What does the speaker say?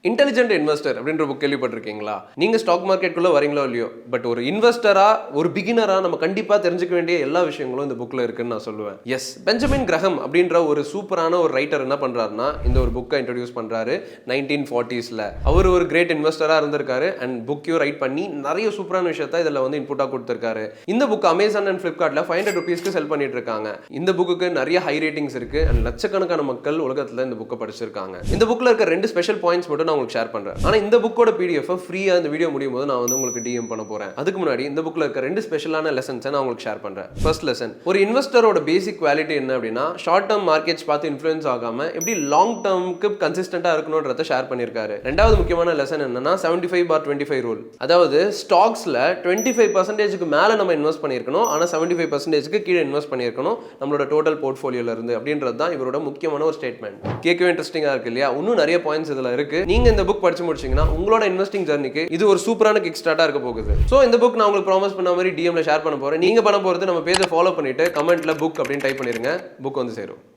Intelligent investor அப்படின்ற book கேள்விப்பட்டிருக்கீங்களா? நீங்க ஸ்டாக் மார்க்கெட்டுக்குள்ள வரீங்களோ இல்லையோ, பட் ஒரு இன்வெஸ்டரா, ஒரு பிகினரா நம்ம கண்டிப்பா தெரிஞ்சுக்க வேண்டிய எல்லா விஷயங்களும் இந்த புக்ல இருக்குன்னு நான் சொல்லுவேன். எஸ், பெஞ்சமின் கிரஹாம் அப்படின்ற ஒரு சூப்பரான ஒரு ரைட்டர் என்ன பண்றாருன்னா, இந்த ஒரு புக்கை இன்ட்ரோடியூஸ் பண்றாரு 1940ஸ்ல. அவர் ஒரு கிரேட் இன்வெஸ்டரா இருந்திருக்காரு அண்ட் புக்கையும் ரைட் பண்ணி நிறைய சூப்பரான விஷயத்த இதுல வந்து இன்புட்டா கொடுத்திருக்காரு. இந்த புக் அமேசான் அண்ட் பிளிப்கார்ட்ல 500 rupeesக்கு செல் பண்ணிட்டு இருக்காங்க. இந்த புக்குக்கு நிறைய ஹை ரேட்டிங்ஸ் இருக்கு அண்ட் லட்சக்கணக்கான மக்கள் உலகத்துல இந்த புக்கை படிச்சிருக்காங்க. இந்த புக்ல இருக்க 2 ஸ்பெஷல் பாயிண்ட்ஸ் மட்டும் நான் உங்களுக்கு ஷேர் பண்றேன். ஆனா இந்த புக்கோட பிடிஎஃப் ஃப்ரீயா இந்த வீடியோ முடியும் போது நான் வந்து உங்களுக்கு டிஎம் பண்ண போறேன். அதுக்கு முன்னாடி இந்த புக்ல இருக்க 2 ஸ்பெஷலான லெசன்ஸை நான் உங்களுக்கு ஷேர் பண்றேன். ஃபர்ஸ்ட் லெசன், ஒரு இன்வெஸ்டரோட பேசிக் குவாலிட்டி என்ன அப்படின்னா, ஷார்ட் டர்ம் மார்க்கெட்ஸ் பார்த்து இன்ஃப்ளூயன்ஸ் ஆகாம எப்படி லாங் டர்முக்கு கன்சிஸ்டன்டா இருக்கணும்ன்றத ஷேர் பண்ணிருக்காரு. ரெண்டாவது முக்கியமான லெசன் என்னன்னா 75/25 ரூல். அதாவது ஸ்டாக்ஸ்ல 25%க்கு மேல நம்ம இன்வெஸ்ட் பண்ணிருக்கணும், ஆனா 75%க்கு கீழே இன்வெஸ்ட் பண்ணிருக்கணும் நம்மளோட டோட்டல் போர்ட்ஃபோலியோல இருந்து அப்படின்றது தான் இவரோட முக்கியமான ஒரு ஸ்டேட்மெண்ட். கேட்கவே இன்ட்ரெஸ்டிங்கா இருக்கு இல்லையா? இன்னும் நிறைய பாயிண்ட்ஸ் இதுல இருக்கு. நீங்க இந்த புக் படிச்சு முடிச்சீங்கன்னா உங்களோட இன்வெஸ்டிங் ஜர்னிக்கு இது ஒரு சூப்பரான கிக் ஸ்டார்ட்டா இருக்க போகுது. சோ இந்த புக் நான் உங்களுக்கு ப்ராமிஸ் பண்ண மாதிரி டிஎம்ல ஷேர் பண்ண போறேன். நீங்க பண்ண போறது நம்ம பேஜை ஃபாலோ பண்ணிட்டு கமெண்ட்ல புக் அப்படின்னு டைப் பண்ணிருங்க. புக் வந்து சேரும்.